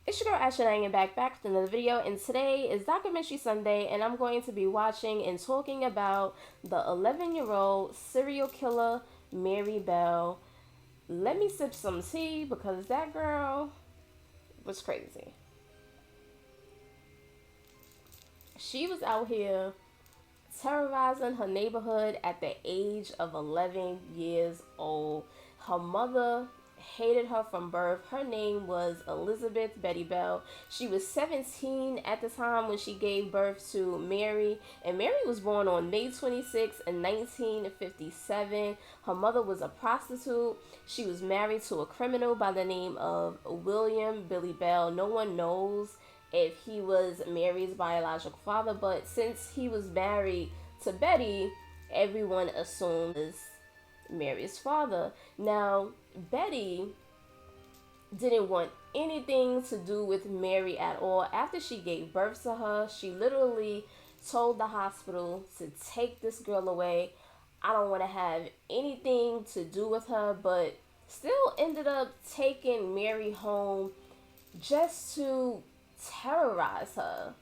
It's your girl Ashley Lang and back with another video, and today is Documentary Sunday, and I'm going to be watching and talking about the 11-year-old serial killer Mary Bell. Let me sip some tea because that girl was crazy. She was out here terrorizing her neighborhood at the age of 11 years old. Her mother hated her from birth. Her name was Elizabeth Betty Bell. She was 17 at the time when she gave birth to Mary, and Mary was born on May 26 in 1957. Her mother was a prostitute. She was married to a criminal by the name of William Billy Bell. No one knows if he was Mary's biological father, but since he was married to Betty, everyone assumed he was Mary's father. Now, Betty didn't want anything to do with Mary at all. After she gave birth to her, she literally told the hospital to take this girl away. I don't want to have anything to do with her, but still ended up taking Mary home just to terrorize her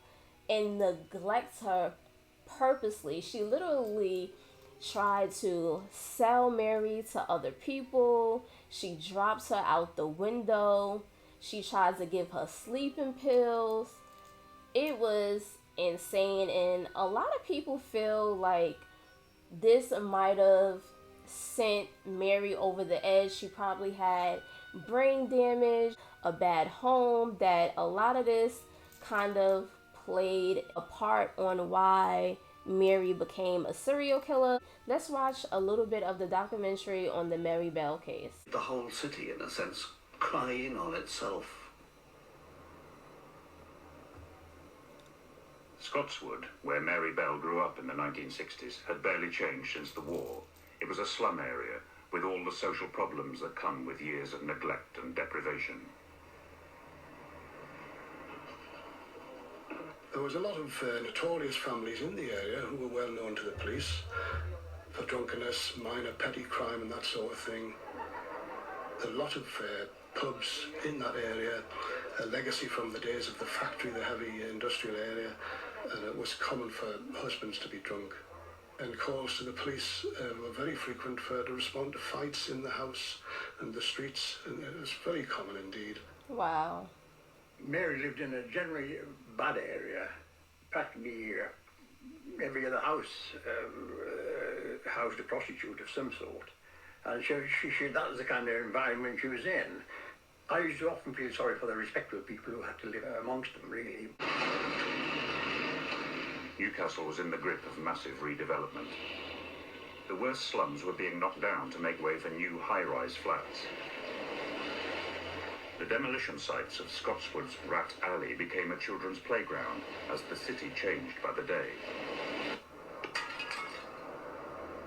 and neglect her purposely. She literally tried to sell Mary to other people. She drops her out the window. She tries to give her sleeping pills. It was insane, and a lot of people feel like this might have sent Mary over the edge. She probably had brain damage, a bad home, that a lot of this kind of played a part on why Mary became a serial killer. Let's watch a little bit of the documentary on the Mary Bell case. The whole city, in a sense, crying on itself. Scotswood, where Mary Bell grew up in the 1960s, had barely changed since the war. It was a slum area with all the social problems that come with years of neglect and deprivation. There was a lot of notorious families in the area who were well known to the police for drunkenness, minor petty crime and that sort of thing. A lot of pubs in that area, a legacy from the days of the factory, the heavy industrial area, and it was common for husbands to be drunk. And calls to the police were very frequent to respond to fights in the house and the streets, and it was very common indeed. Wow. Mary lived in a generally bad area. Practically every other house housed a prostitute of some sort. And that was the kind of environment she was in. I used to often feel sorry for the respectable people who had to live amongst them, really. Newcastle was in the grip of massive redevelopment. The worst slums were being knocked down to make way for new high-rise flats. The demolition sites of Scotswood's Rat Alley became a children's playground as the city changed by the day.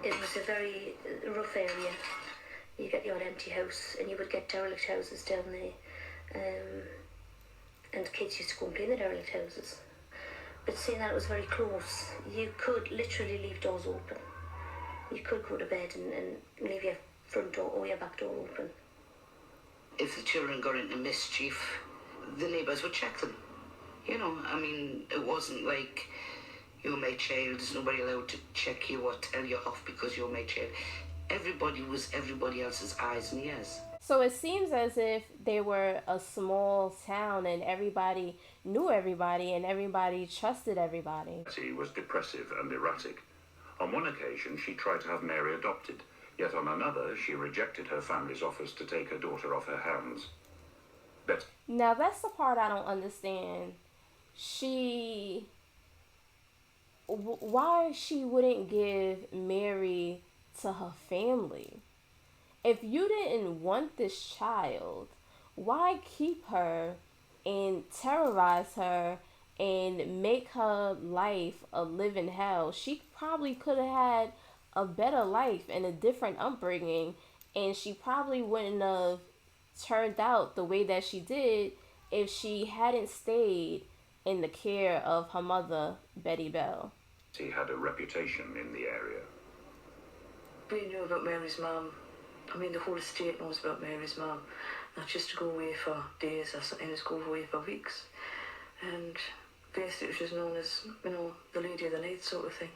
It was a very rough area. You get the odd empty house, and you would get derelict houses down there. And kids used to go and play in the derelict houses. But seeing that it was very close, you could literally leave doors open. You could go to bed and leave your front door or your back door open. If the children got into mischief, the neighbours would check them. You know, I mean, it wasn't like you're my child, there's nobody allowed to check you or tell you off because you're my child. Everybody was everybody else's eyes and ears. So it seems as if they were a small town and everybody knew everybody and everybody trusted everybody. She was depressive and erratic. On one occasion, she tried to have Mary adopted, yet on another, she rejected her family's offers to take her daughter off her hands. Now that's the part I don't understand. Why she wouldn't give Mary to her family? If you didn't want this child, why keep her and terrorize her and make her life a living hell? She probably could have had a better life and a different upbringing, and she probably wouldn't have turned out the way that she did if she hadn't stayed in the care of her mother, Betty Bell. She had a reputation in the area. We knew about Mary's mum I mean, the whole estate knows about Mary's mum, not just to go away for days or something, just go away for weeks. And basically she was known as, you know, the lady of the night sort of thing.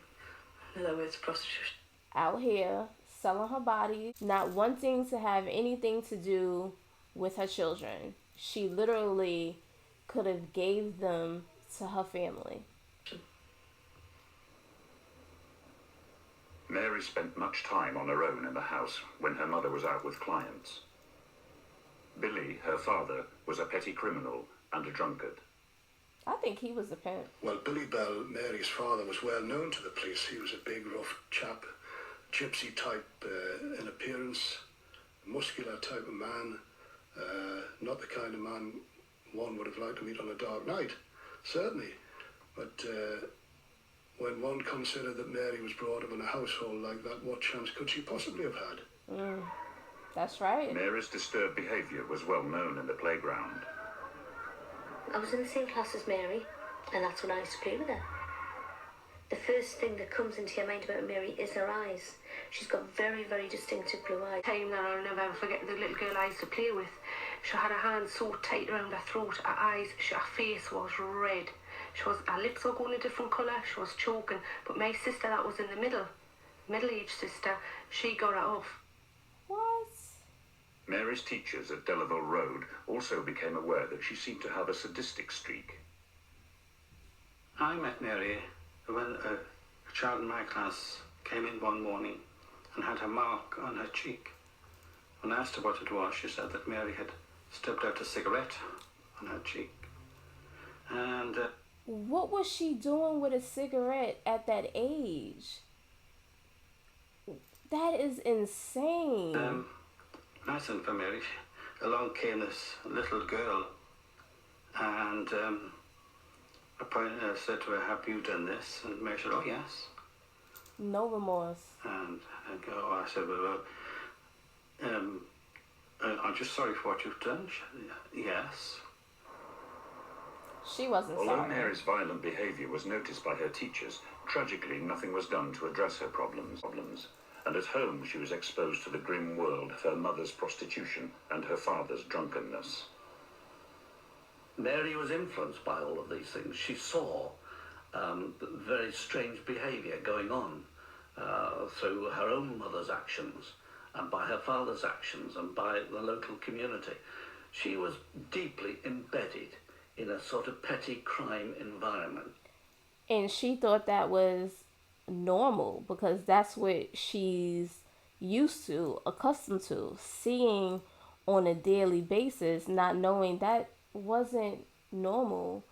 In other words, prostitute. Out here selling her body, not wanting to have anything to do with her children. She literally could have gave them to her family. Mary spent much time on her own in the house when her mother was out with clients. Billy, her father, was a petty criminal and a drunkard. I think he was a pimp. Well, Billy Bell, Mary's father, was well known to the police. He was a big, rough chap, gypsy type in appearance, muscular type of man, not the kind of man one would have liked to meet on a dark night, certainly. But when one considered that Mary was brought up in a household like that, what chance could she possibly have had? That's right. Mary's disturbed behaviour was well known in the playground. I was in the same class as Mary, and that's when I used to play with her. The first thing that comes into your mind about Mary is her eyes. She's got very, very distinctive blue eyes. Time that I'll never ever forget, the little girl I used to play with, she had her hands so tight around her throat, her eyes, her face was red. Her lips were going a different colour, she was choking. But my sister that was in the middle-aged sister, she got it off. What? Mary's teachers at Delaval Road also became aware that she seemed to have a sadistic streak. I met Mary when a child in my class came in one morning and had a mark on her cheek. When I asked her what it was, she said that Mary had stubbed out a cigarette on her cheek. And what was she doing with a cigarette at that age? That is insane. Nice and for Mary, along came this little girl, and I said to her, "Have you done this?" And Mary said, "Oh yes." No remorse. And I said, "Well, I'm just sorry for what you've done." She said, "Yes." She wasn't Although sorry. Mary's violent behaviour was noticed by her teachers, tragically nothing was done to address her problems. And at home she was exposed to the grim world of her mother's prostitution and her father's drunkenness. Mary was influenced by all of these things. She saw very strange behaviour going on through her own mother's actions and by her father's actions and by the local community. She was deeply embedded in a sort of petty crime environment. And she thought that was normal because that's what she's used to, accustomed to, seeing on a daily basis, not knowing that wasn't normal.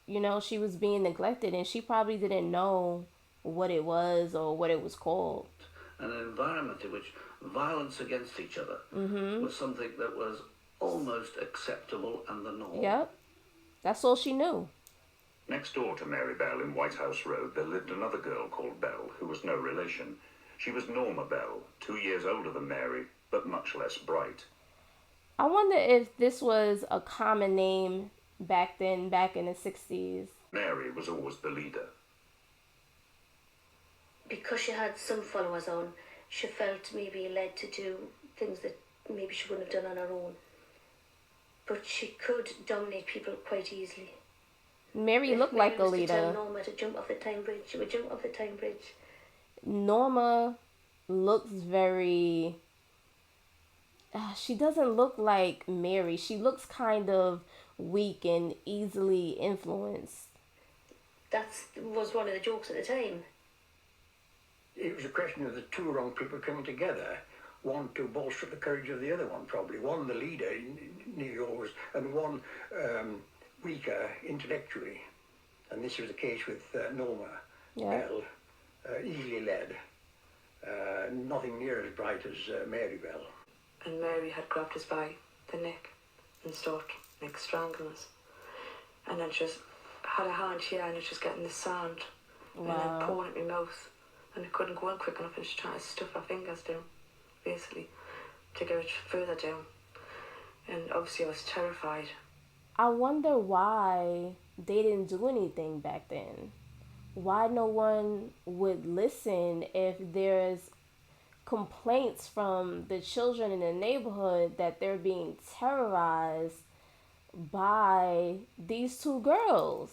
You know, she was being neglected and she probably didn't know what it was or what it was called. An environment in which violence against each other was something that was almost acceptable and the norm. Yep. That's all she knew. Next door to Mary Bell in White House Road, there lived another girl called Bell, who was no relation. She was Norma Bell, 2 years older than Mary, but much less bright. I wonder if this was a common name back then, back in the 60s. Mary was always the leader. Because she had some followers on, she felt maybe led to do things that maybe she wouldn't have done on her own. But she could dominate people quite easily. Mary looked like a Mary was to tell leader. Norma to jump off the Tyne Bridge, she would jump off the Tyne Bridge. Norma looks very... she doesn't look like Mary. She looks kind of weak and easily influenced. That was one of the jokes at the time. It was a question of the two wrong people coming together, one to bolster the courage of the other one, probably. One the leader, nearly always, and one weaker intellectually. And this was the case with Norma Bell, easily led. Nothing near as bright as Mary Bell. And Mary had grabbed us by the neck and started like strangling us. And then just had a hand here and it was just getting the sand and then pouring at my mouth. And it couldn't go on quick enough and she tried to stuff her fingers down, basically, to get it further down. And obviously I was terrified. I wonder why they didn't do anything back then. Why no one would listen if there's complaints from the children in the neighborhood that they're being terrorized by these two girls.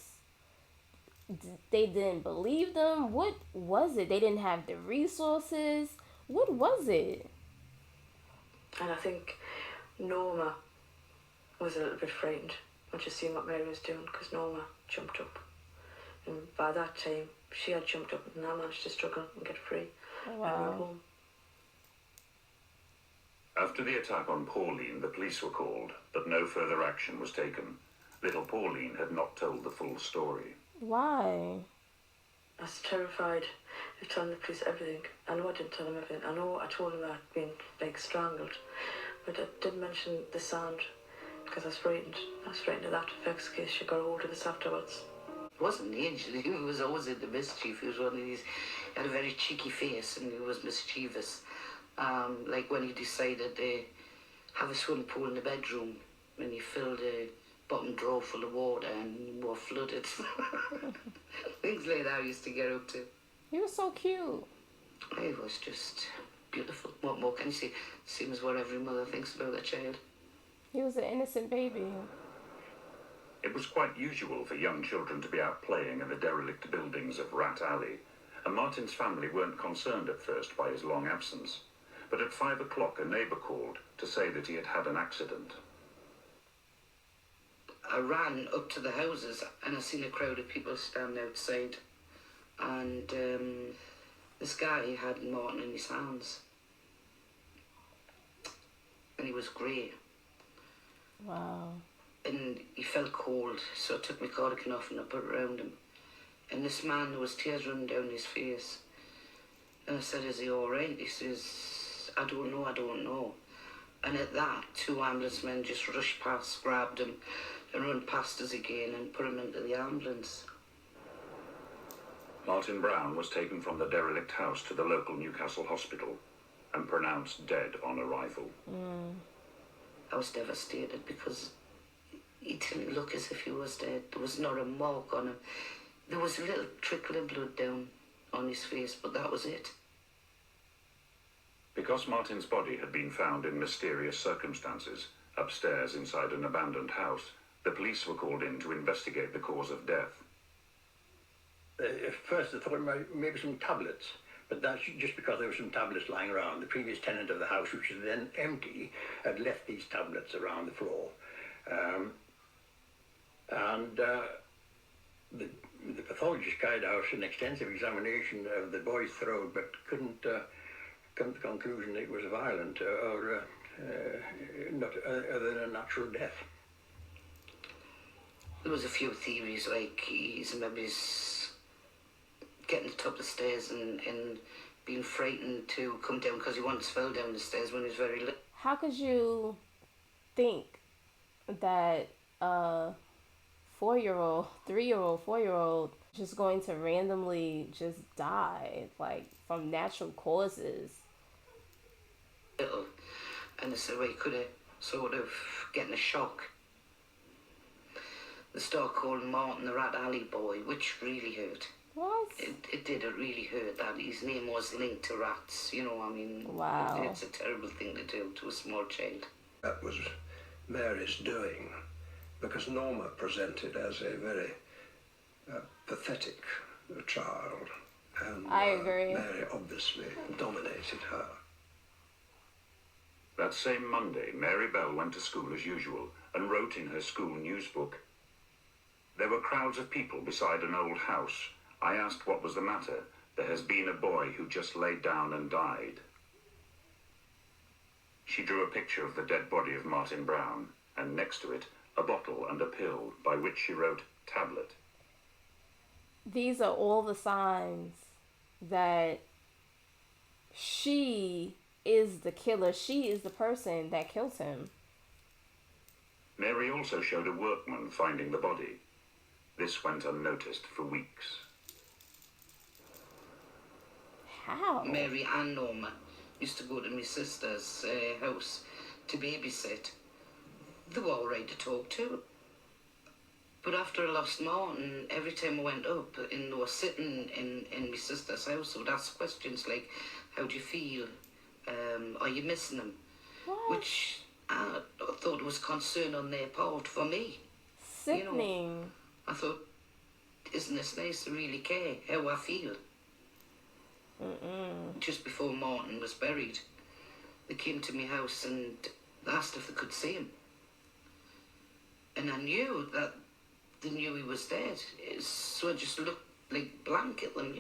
They didn't believe them. What was it? They didn't have the resources. What was it? And I think Norma was a little bit frightened when she seen what Mary was doing, because Norma jumped up. And by that time, she had jumped up and I managed to struggle and get free and run home. After the attack on Pauline, the police were called, but no further action was taken. Little Pauline had not told the full story. Why? I was terrified of telling the police everything. I know I didn't tell them everything. I know I told them I'd been like strangled, but I didn't mention the sound because I was frightened. I was frightened of that effects case she got hold of this afterwards. He wasn't angel, he was always into mischief. He was one of these, he had a very cheeky face and he was mischievous. Like when he decided to have a swimming pool in the bedroom when he filled a bottom drawer full of water and we were flooded. Things like that I used to get up to. He was so cute. He was just beautiful. What more can you say? Same as what every mother thinks about their child. He was an innocent baby. It was quite usual for young children to be out playing in the derelict buildings of Rat Alley, and Martin's family weren't concerned at first by his long absence. But at 5 o'clock, a neighbour called to say that he had had an accident. I ran up to the houses and I seen a crowd of people standing outside, and this guy had Martin in his hands and he was grey. Wow. And he felt cold, so I took my cardigan off and I put it around him, and this man, there was tears running down his face, and I said, is he alright? He says, I don't know. And at that, 2 ambulance men just rushed past, grabbed him and run past us again and put him into the ambulance. Martin Brown was taken from the derelict house to the local Newcastle hospital and pronounced dead on arrival. I was devastated because he didn't look as if he was dead. There was not a mark on him. There was a little trickle of blood down on his face, but that was it. Because Martin's body had been found in mysterious circumstances upstairs inside an abandoned house, the police were called in to investigate the cause of death. At first I thought maybe some tablets, but that's just because there were some tablets lying around. The previous tenant of the house, which was then empty, had left these tablets around the floor. The pathologist carried out an extensive examination of the boy's throat, but couldn't come to the conclusion that it was violent or not other than a natural death. There was a few theories, like he's maybe getting to the top of the stairs and being frightened to come down because he once fell down the stairs when he was very little. How could you think that a 4-year-old, 3-year-old, 4-year-old just going to randomly just die, like from natural causes? And they said, well, he could have sort of getting a shock. They started calling Martin the Rat Alley boy, which really hurt. What? It did, it really hurt that his name was linked to rats, you know, I mean, wow. It's a terrible thing to do to a small child. That was Mary's doing, because Norma presented as a very pathetic child, and I agree. Mary obviously dominated her. That same Monday, Mary Bell went to school as usual and wrote in her school newsbook, "There were crowds of people beside an old house. I asked what was the matter. There has been a boy who just laid down and died." She drew a picture of the dead body of Martin Brown, and next to it, a bottle and a pill, by which she wrote, "Tablet." These are all the signs that she is the killer. She is the person that killed him. Mary also showed a workman finding the body. This went unnoticed for weeks. How? Mary and Norma used to go to my sister's house to babysit. They were all right to talk to. But after I lost Martin, every time I went up and they were sitting in my sister's house, I would ask questions like, how do you feel? Are you missing him? What? Which I thought was concern on their part for me. Sickening. I thought, isn't this nice to really care how I feel? Just before Martin was buried, they came to my house and asked if they could see him. And I knew that they knew he was dead. So I just looked like blank at them,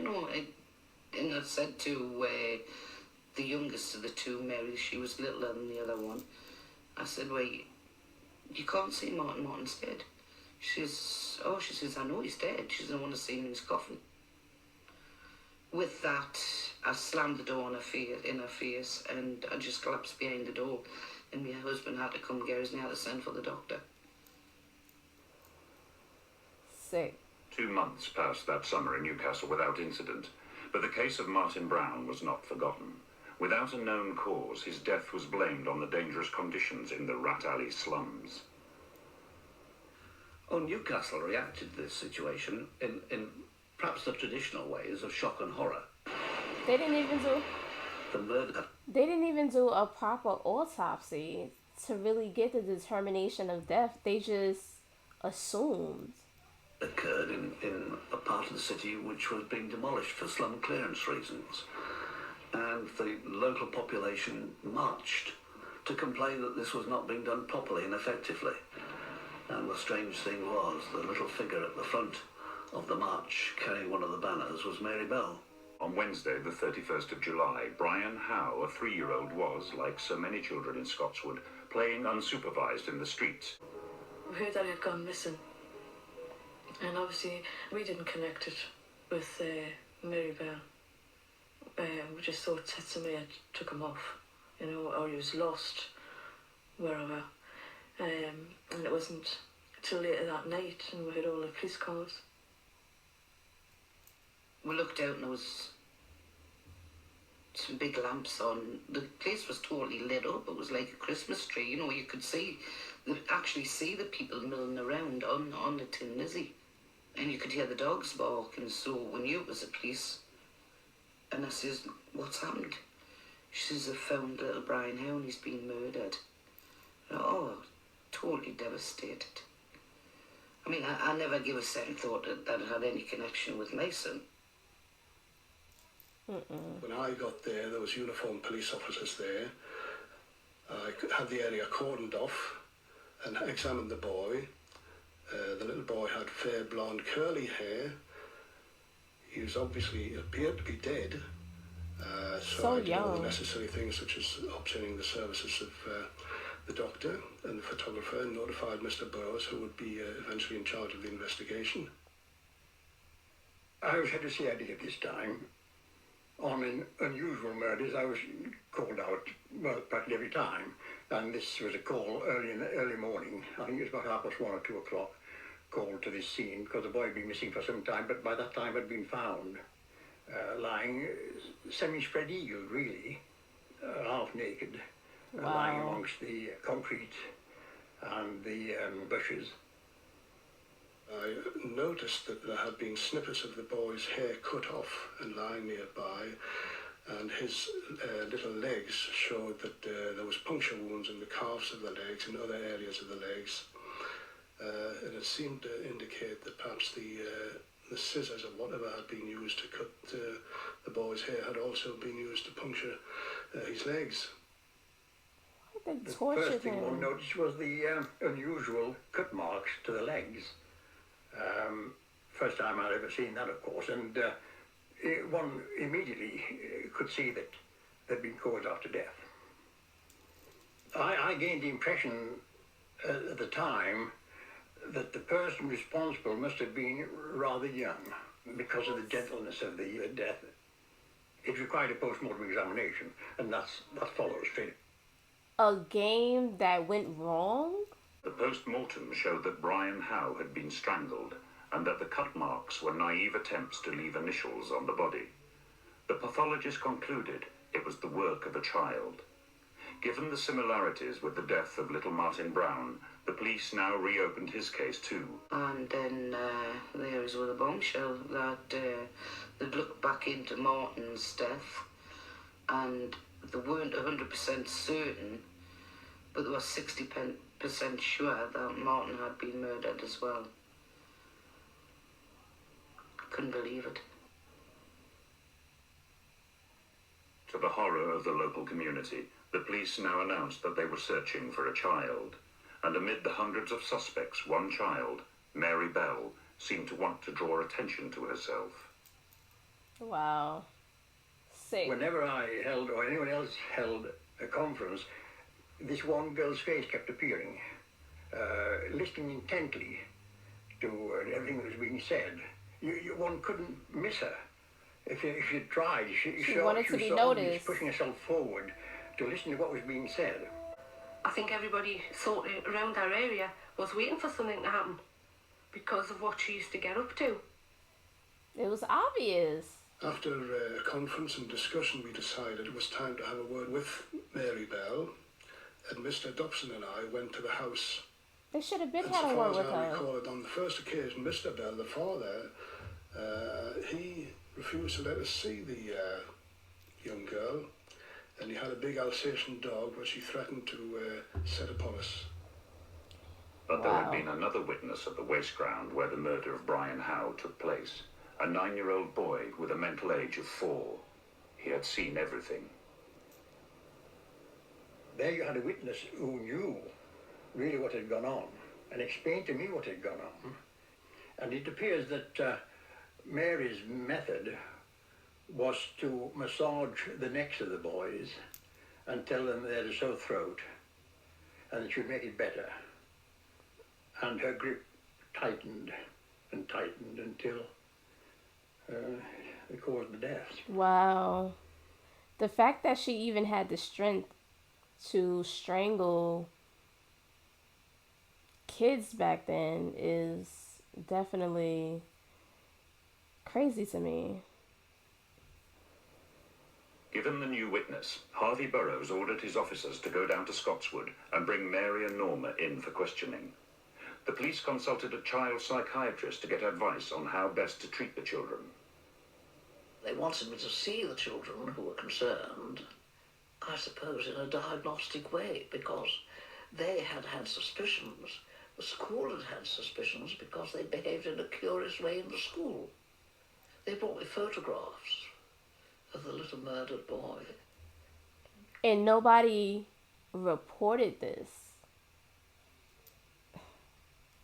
and I said to the youngest of the two, Mary, she was littler than the other one, I said, well, you can't see Martin, Martin's dead. She says, I know he's dead. She doesn't want to see him in his coffin. With that, I slammed the door in her face, and I just collapsed behind the door, and my husband had to come get us and he had to send for the doctor. Sick. 2 months passed that summer in Newcastle without incident, but the case of Martin Brown was not forgotten. Without a known cause, his death was blamed on the dangerous conditions in the Rat Alley slums. Oh, Newcastle reacted to this situation in perhaps the traditional ways of shock and horror. They didn't even do... The murder They didn't even do a proper autopsy to really get the determination of death. They just assumed. occurred in a part of the city which was being demolished for slum clearance reasons. And the local population marched to complain that this was not being done properly and effectively. And the strange thing was, the little figure at the front of the march carrying one of the banners was Mary Bell. On Wednesday, the 31st of July, Brian Howe, a 3-year-old, was, like so many children in Scotswood, playing unsupervised in the streets. We heard that he had gone missing. And obviously, we didn't connect it with Mary Bell. We just thought that somebody had took him off, or he was lost, wherever. And it wasn't till later that night, and we heard all the police calls. We looked out and there was some big lamps on. The place was totally lit up. It was like a Christmas tree. You could actually see the people milling around on the Tin Lizzie. And you could hear the dogs barking, so we knew it was the police. And I says, what's happened? She says, I found little Brian Howe and he's been murdered. Oh, totally devastated. I mean, I never give a second thought that it had any connection with my son. When I got there was uniformed police officers there. I had the area cordoned off and examined the boy. The little boy had fair blonde curly hair. He was obviously appeared to be dead. So I did all the necessary things, such as obtaining the services of the doctor and the photographer, and notified Mr. Burrows, who would be eventually in charge of the investigation. I was head of CID at this time. On unusual murders, I was called out, well, practically every time. And this was a call early morning. I think it was about 1:30 or 2 o'clock, called to this scene, because the boy had been missing for some time, but by that time had been found, lying semi-spread eagled, really, half naked, lying amongst the concrete and the bushes. I noticed that there had been snippets of the boy's hair cut off and lying nearby, and his little legs showed that there was puncture wounds in the calves of the legs and other areas of the legs. And it seemed to indicate that perhaps the scissors or whatever had been used to cut the boy's hair had also been used to puncture his legs. The first thing one noticed was the unusual cut marks to the legs. First time I'd ever seen that, of course, and one immediately could see that they'd been caused after death. I gained the impression at the time that the person responsible must have been rather young because of the gentleness of the death. It required a post-mortem examination, and that follows straight. A game that went wrong? The post-mortem showed that Brian Howe had been strangled and that the cut marks were naive attempts to leave initials on the body. The pathologist concluded it was the work of a child. Given the similarities with the death of little Martin Brown, the police now reopened his case too. And then there was with a bombshell that they'd looked back into Martin's death and They weren't 100% certain, but they were 60% sure that Martin had been murdered as well. Couldn't believe it. To the horror of the local community, the police now announced that they were searching for a child. And amid the hundreds of suspects, one child, Mary Bell, seemed to want to draw attention to herself. Wow. Sick. Whenever I held, or anyone else held a conference, this one girl's face kept appearing, listening intently to everything that was being said. One couldn't miss her. If you tried, she wanted to be always noticed. Pushing herself forward to listen to what was being said. I think everybody sort of around our area was waiting for something to happen because of what she used to get up to. It was obvious. After a conference and discussion, we decided it was time to have a word with Mary Bell, and Mr. Dobson and I went to the house. They should have been And had so a far word as with I her. recall it, on the first occasion, Mr. Bell, the father, he refused to let us see the young girl, and he had a big Alsatian dog which he threatened to set upon us. But there had been another witness at the waste ground where the murder of Brian Howe took place. A 9-year-old boy with a mental age of 4. He had seen everything. There you had a witness who knew really what had gone on and explained to me what had gone on. And it appears that Mary's method was to massage the necks of the boys and tell them they had a sore throat and it should make it better. And her grip tightened and tightened until it caused the death. Wow. The fact that she even had the strength to strangle kids back then is definitely crazy to me. Given the new witness, Harvey Burrows ordered his officers to go down to Scotswood and bring Mary and Norma in for questioning. The police consulted a child psychiatrist to get advice on how best to treat the children. They wanted me to see the children who were concerned, I suppose, in a diagnostic way, because they had had suspicions. The school had had suspicions because they behaved in a curious way in the school. They brought me photographs of the little murdered boy. And nobody reported this.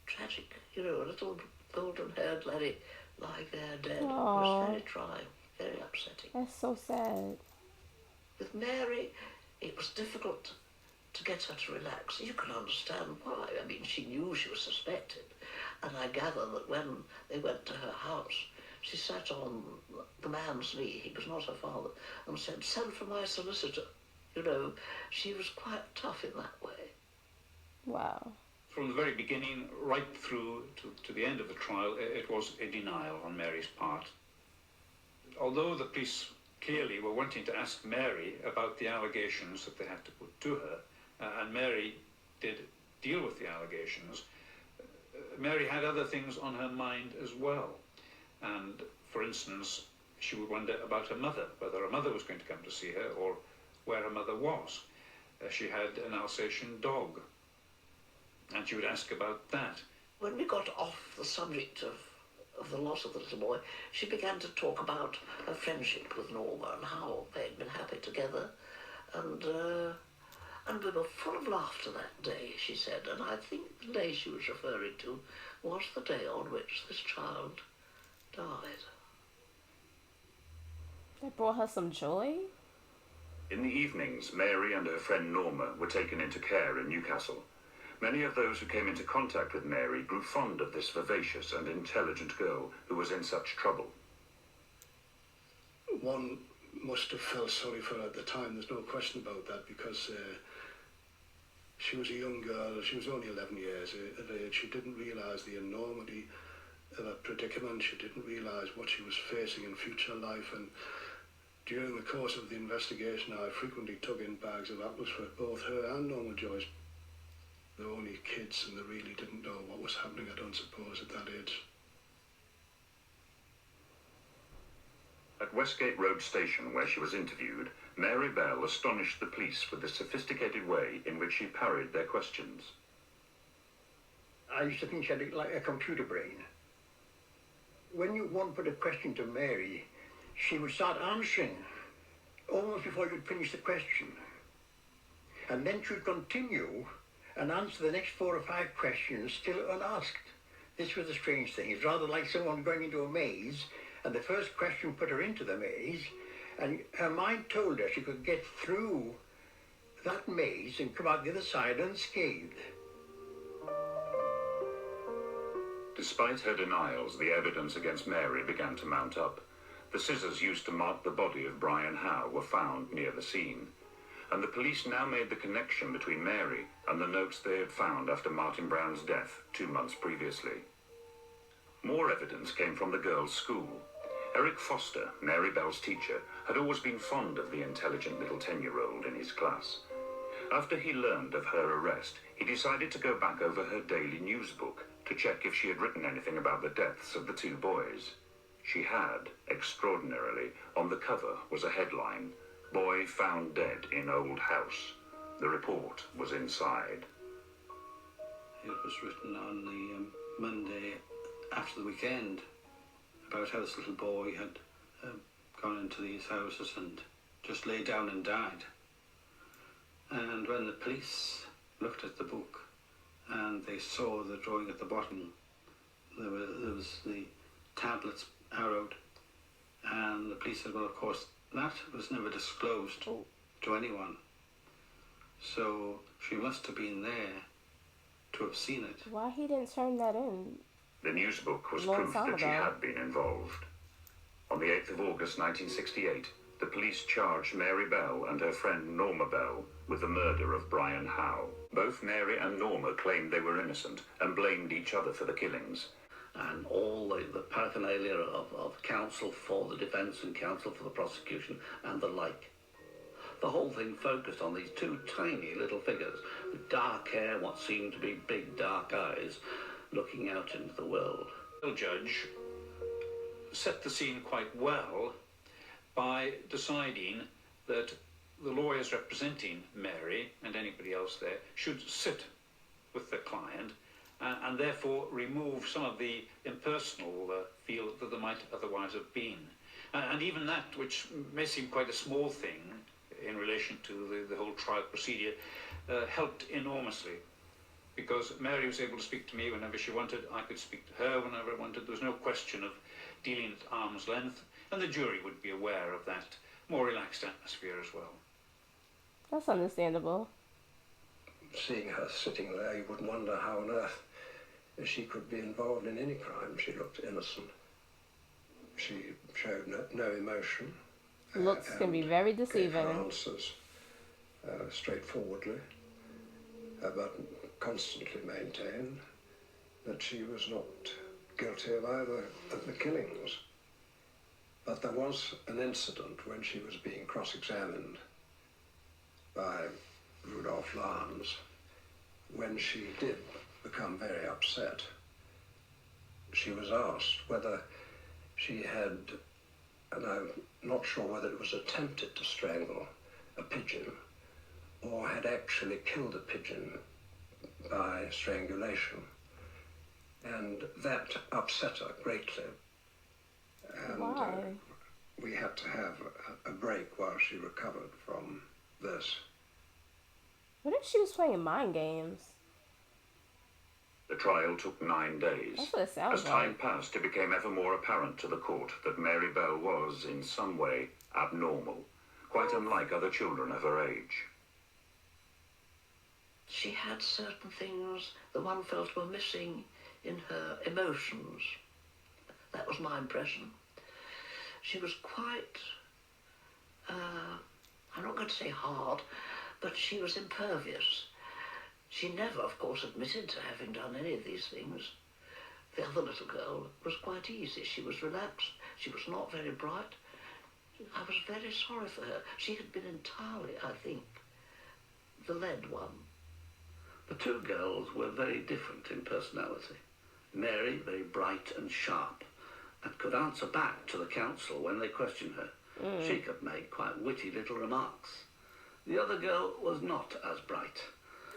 Tragic. You know, a little golden-haired laddie lying there dead. It Aww. was very trying, very upsetting. That's so sad. With Mary, it was difficult to get her to relax. You can understand why. I mean, she knew she was suspected. And I gather that when they went to her house, she sat on the man's knee, he was not her father, and said, "Send for my solicitor." You know, she was quite tough in that way. Wow. From the very beginning, right through to the end of the trial, it was a denial on Mary's part. Although the police clearly were wanting to ask Mary about the allegations that they had to put to her, and Mary did deal with the allegations, Mary had other things on her mind as well. And, for instance, she would wonder about her mother, whether her mother was going to come to see her or where her mother was. She had an Alsatian dog, and she would ask about that. When we got off the subject of the loss of the little boy, she began to talk about her friendship with Norma and how they'd been happy together. And we were full of laughter that day, she said. And I think the day she was referring to was the day on which this child died. That brought her some joy? In the evenings, Mary and her friend Norma were taken into care in Newcastle. Many of those who came into contact with Mary grew fond of this vivacious and intelligent girl who was in such trouble. One must have felt sorry for her at the time, there's no question about that, because she was a young girl, she was only 11 years of age. She didn't realise the enormity of her predicament, she didn't realise what she was facing in future life, and during the course of the investigation I frequently took in bags of apples for both her and Norma Joyce. They were only kids and they really didn't know what was happening, I don't suppose, at that age. At Westgate Road Station, where she was interviewed, Mary Bell astonished the police with the sophisticated way in which she parried their questions. I used to think she had like a computer brain. When one put a question to Mary, she would start answering almost before you'd finish the question. And then she would continue and answer the next 4 or 5 questions still unasked. This was a strange thing. It's rather like someone going into a maze, and the first question put her into the maze, and her mind told her she could get through that maze and come out the other side unscathed. Despite her denials, the evidence against Mary began to mount up. The scissors used to mark the body of Brian Howe were found near the scene, and the police now made the connection between Mary and the notes they had found after Martin Brown's death 2 months previously. More evidence came from the girls' school. Eric Foster, Mary Bell's teacher, had always been fond of the intelligent little 10-year-old in his class. After he learned of her arrest, he decided to go back over her daily news book to check if she had written anything about the deaths of the 2 boys. She had, extraordinarily. On the cover was a headline, "Boy found dead in old house." The report was inside. It was written on the Monday after the weekend about how this little boy had gone into these houses and just lay down and died. And when the police looked at the book and they saw the drawing at the bottom, there was the tablets arrowed, and the police said, well, of course, that was never disclosed to anyone. So she must have been there to have seen it. Why he didn't turn that in? The news book was proof that she had been involved. On the 8th of August 1968, the police charged Mary Bell and her friend Norma Bell with the murder of Brian Howe. Both Mary and Norma claimed they were innocent and blamed each other for the killings. And all the paraphernalia of counsel for the defence and counsel for the prosecution and the like. The whole thing focused on these 2 tiny little figures with dark hair, what seemed to be big dark eyes, looking out into the world. The judge set the scene quite well by deciding that the lawyers representing Mary and anybody else there should sit with the client and therefore remove some of the impersonal feel that there might otherwise have been. And even that, which may seem quite a small thing in relation to the whole trial procedure, helped enormously, because Mary was able to speak to me whenever she wanted. I could speak to her whenever I wanted. There was no question of dealing at arm's length, and the jury would be aware of that more relaxed atmosphere as well. That's understandable. Seeing her sitting there, you would wonder how on earth she could be involved in any crime. She looked innocent. She showed no emotion. Looks can be very deceiving. Gave her answers straightforwardly, but constantly maintained that she was not guilty of either of the killings. But there was an incident when she was being cross-examined by Rudolph Lyons, when she did become very upset. She was asked whether she had, and I'm not sure whether it was attempted to strangle a pigeon or had actually killed a pigeon by strangulation. And that upset her greatly. And why? We had to have a break while she recovered from this. What if she was playing mind games? The trial took 9 days. That's what it sounds As time passed, it became ever more apparent to the court that Mary Bell was, in some way, abnormal, quite unlike other children of her age. She had certain things that one felt were missing in her emotions. That was my impression. She was quite, I'm not going to say hard, but she was impervious. She never, of course, admitted to having done any of these things. The other little girl was quite easy. She was relaxed. She was not very bright. I was very sorry for her. She had been entirely, I think, the led one. The 2 girls were very different in personality. Mary, very bright and sharp, and could answer back to the counsel when they questioned her. She could make quite witty little remarks. The other girl was not as bright.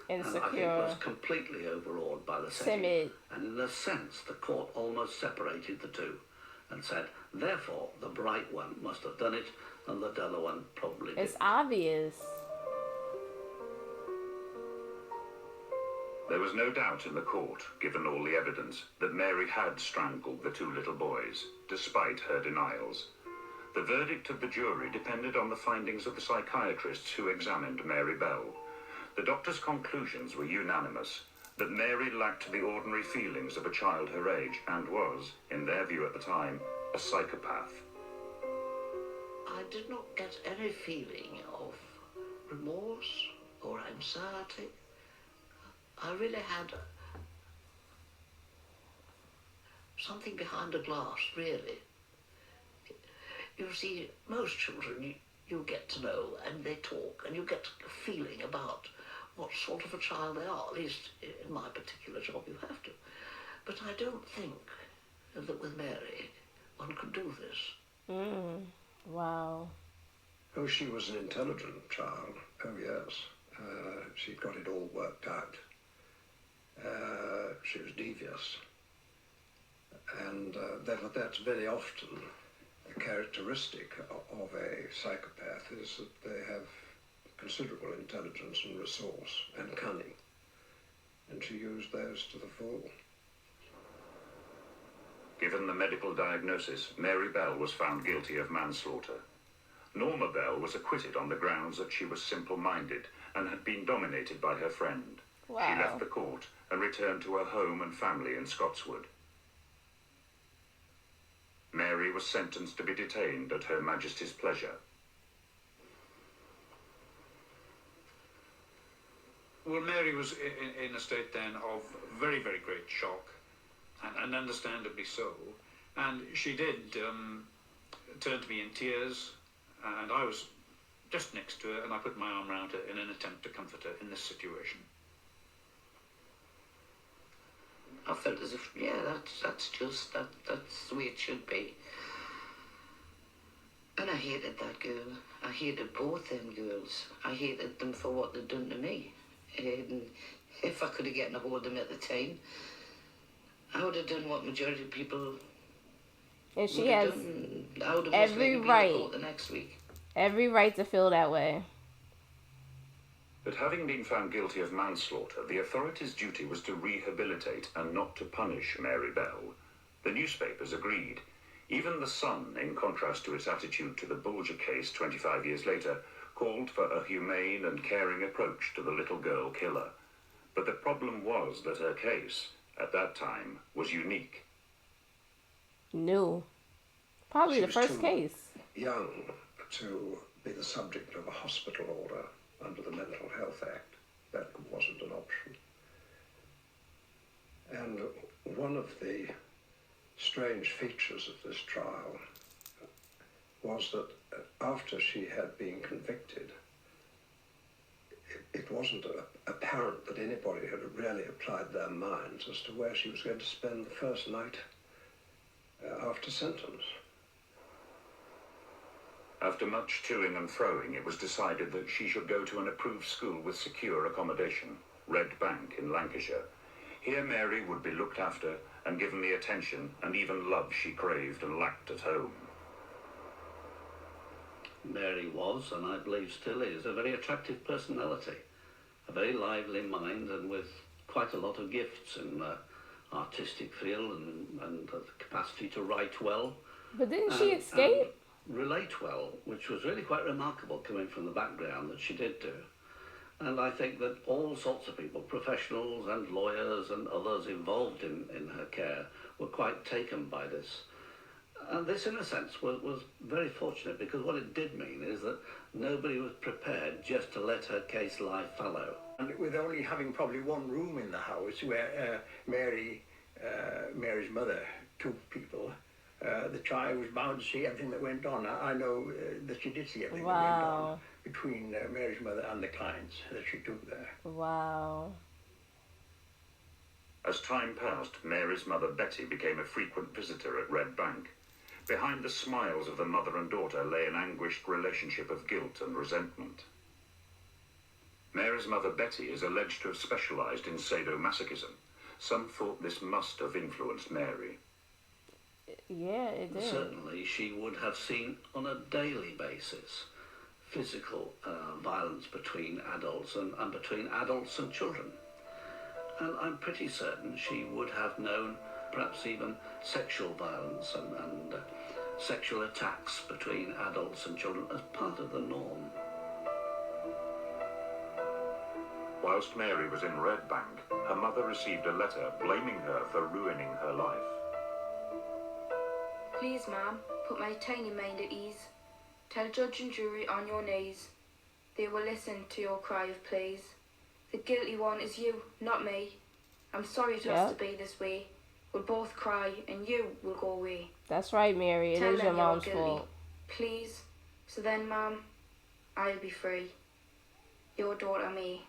Insecure. And I think was completely overawed by the setting. Timid. And in a sense, the court almost separated the two and said, therefore, the bright one must have done it and the duller one probably didn't. It's obvious. There was no doubt in the court, given all the evidence, that Mary had strangled the two little boys, despite her denials. The verdict of the jury depended on the findings of the psychiatrists who examined Mary Bell. The doctors' conclusions were unanimous, that Mary lacked the ordinary feelings of a child her age and was, in their view at the time, a psychopath. I did not get any feeling of remorse or anxiety. I really had something behind a glass, really. You see, most children you get to know and they talk and you get a feeling about what sort of a child they are. At least in my particular job you have to. But I don't think that with Mary one could do this. Wow. Oh, she was an intelligent child. Oh, yes. She'd got it all worked out. She was devious. And that's very often a characteristic of a psychopath, is that they have considerable intelligence and resource and cunning. And she used those to the full. Given the medical diagnosis, Mary Bell was found guilty of manslaughter. Norma Bell was acquitted on the grounds that she was simple-minded and had been dominated by her friend. Wow. She left the court and returned to her home and family in Scotswood. Mary was sentenced to be detained at Her Majesty's pleasure. Well, Mary was in a state then of very, very great shock, and understandably so. And she did turn to me in tears, and I was just next to her, and I put my arm around her in an attempt to comfort her in this situation. I felt as if, yeah, that's the way it should be. And I hated that girl. I hated both them girls. I hated them for what they'd done to me. And if I could have gotten a hold of them at the time, I would have done what majority of people And she would has have done. I would have every right. been in court the next week. Every right to feel that way. But having been found guilty of manslaughter, the authorities' duty was to rehabilitate and not to punish Mary Bell. The newspapers agreed. Even The Sun, in contrast to its attitude to the Bulger case 25 years later, called for a humane and caring approach to the little girl killer. But the problem was that her case, at that time, was unique. New. Probably She the was first too case. young to be the subject of a hospital order under the Mental Health Act. That wasn't an option. And one of the strange features of this trial was that after she had been convicted, it wasn't apparent that anybody had really applied their minds as to where she was going to spend the first night after sentence. After much toing and froing, it was decided that she should go to an approved school with secure accommodation, Red Bank in Lancashire. Here Mary would be looked after and given the attention and even love she craved and lacked at home. Mary was, and I believe still is, a very attractive personality, a very lively mind, and with quite a lot of gifts in the artistic field and the capacity to write well. But didn't she escape? Relate well, which was really quite remarkable coming from the background that she did do. And I think that all sorts of people, professionals and lawyers and others involved in her care, were quite taken by this. And this, in a sense, was very fortunate, because what it did mean is that nobody was prepared just to let her case lie fallow. And with only having probably one room in the house where Mary's mother took people, the child was bound to see everything that went on. I know that she did see everything that went on between Mary's mother and the clients that she took there. Wow. As time passed, Mary's mother Betty became a frequent visitor at Red Bank. Behind the smiles of the mother and daughter lay an anguished relationship of guilt and resentment. Mary's mother, Betty, is alleged to have specialised in sadomasochism. Some thought this must have influenced Mary. Yeah, it did. Certainly, she would have seen on a daily basis physical violence between adults and between adults and children. And I'm pretty certain she would have known perhaps even sexual violence and sexual attacks between adults and children as part of the norm. Whilst Mary was in Red Bank, her mother received a letter blaming her for ruining her life. Please, ma'am, put my tiny mind at ease. Tell judge and jury on your knees. They will listen to your cry of pleas. The guilty one is you, not me. I'm sorry it has to be this way. We'll both cry and you will go away. That's right, Mary. It Tell is your them you're mom's guilty, fault. please. So then, ma'am, I'll be free. Your daughter, me.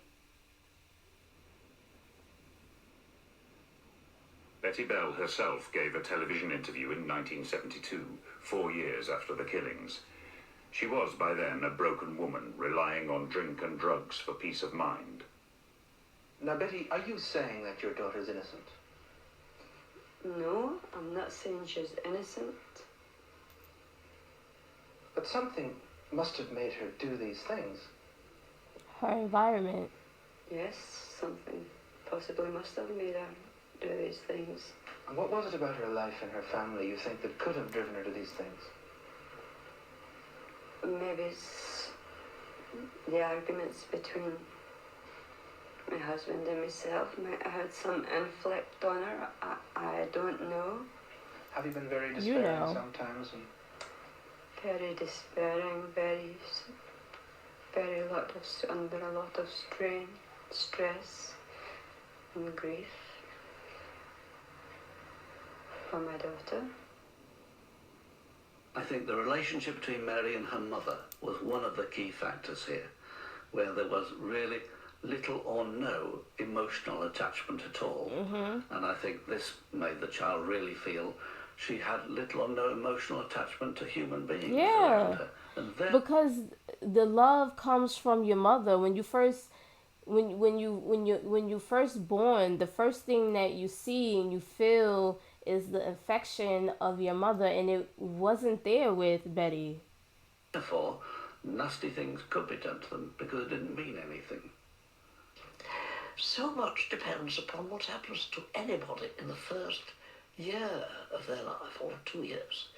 Betty Bell herself gave a television interview in 1972, 4 years after the killings. She was by then a broken woman, relying on drink and drugs for peace of mind. Now, Betty, are you saying that your daughter's innocent? No, I'm not saying she's innocent. But something must have made her do these things. Her environment. Yes, something possibly must have made her do these things. And what was it about her life and her family you think that could have driven her to these things? Maybe it's the arguments between my husband and myself might have had some inflict on her. I don't know. Have you been very despairing sometimes? And very despairing, under a lot of strain, stress, and grief for my daughter. I think the relationship between Mary and her mother was one of the key factors here, where there was really little or no emotional attachment at all. And I think this made the child really feel she had little or no emotional attachment to human beings around her. And then, because the love comes from your mother. When you first when you first born, the first thing that you see and you feel is the affection of your mother, and it wasn't there with Betty. therefore, nasty things could be done to them because it didn't mean anything. So much depends upon what happens to anybody in the first year of their life, or 2 years.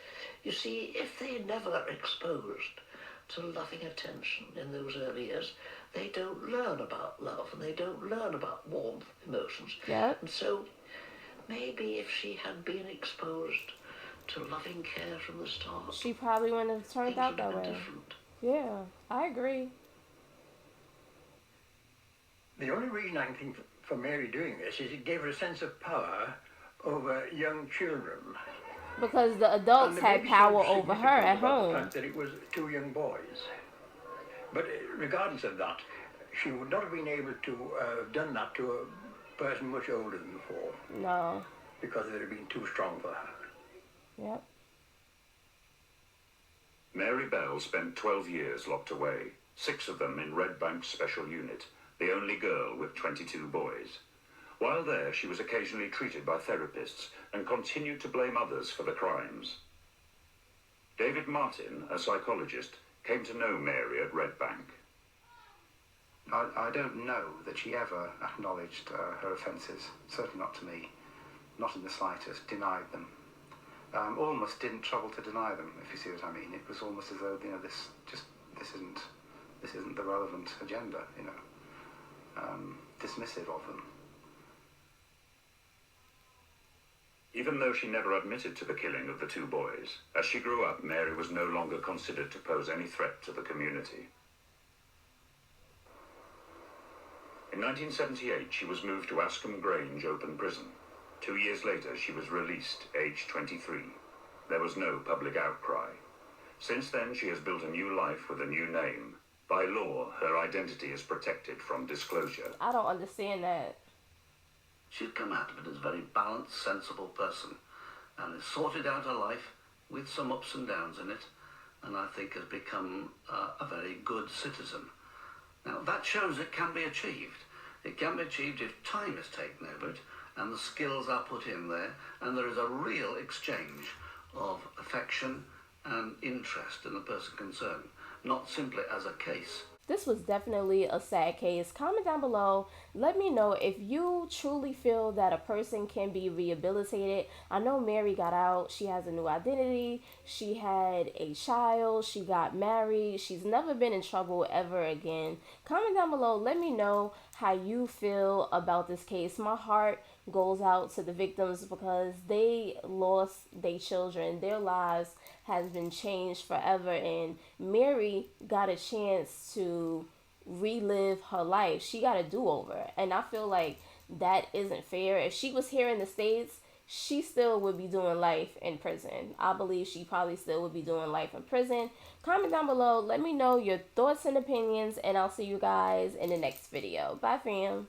You see, if they're never exposed to loving attention in those early years, they don't learn about love and they don't learn about warmth, emotions. Yeah. And so maybe if she had been exposed to loving care from the start, she probably wouldn't have turned out that way. Different. Yeah, I agree. The only reason I can think for Mary doing this is it gave her a sense of power over young children. Because the adults had power over her at home. The fact that it was 2 young boys. But regardless of that, she would not have been able to have done that to a person much older than 4. No. Because it would have been too strong for her. Yep. Mary Bell spent 12 years locked away, 6 of them in Red Bank's special unit, the only girl with 22 boys. While there, she was occasionally treated by therapists and continued to blame others for the crimes. David Martin, a psychologist, came to know Mary at Red Bank. I don't know that she ever acknowledged her offences, certainly not to me, not in the slightest, denied them. Almost didn't trouble to deny them, if you see what I mean. It was almost as though, this isn't the relevant agenda, dismissive of them. Even though she never admitted to the killing of the 2 boys, as she grew up, Mary was no longer considered to pose any threat to the community. In 1978, she was moved to Ascombe Grange Open Prison. 2 years later, she was released, aged 23. There was no public outcry. Since then, she has built a new life with a new name. By law, her identity is protected from disclosure. I don't understand that. She'd come out of it as a very balanced, sensible person and has sorted out her life with some ups and downs in it, and I think has become a very good citizen. Now, that shows it can be achieved. It can be achieved if time is taken over it, and the skills are put in there, and there is a real exchange of affection and interest in the person concerned, not simply as a case. This was definitely a sad case. Comment down below. Let me know if you truly feel that a person can be rehabilitated. I know Mary got out. She has a new identity. She had a child. She got married. She's never been in trouble ever again. Comment down below. Let me know how you feel about this case. My heart goes out to the victims because they lost their children. Their lives has been changed forever, and Mary got a chance to relive her life. She got a do-over, and I feel like that isn't fair. If she was here in the States, she still would be doing life in prison. I believe she probably still would be doing life in prison. Comment down below. Let me know your thoughts and opinions, and I'll see you guys in the next video. Bye, fam.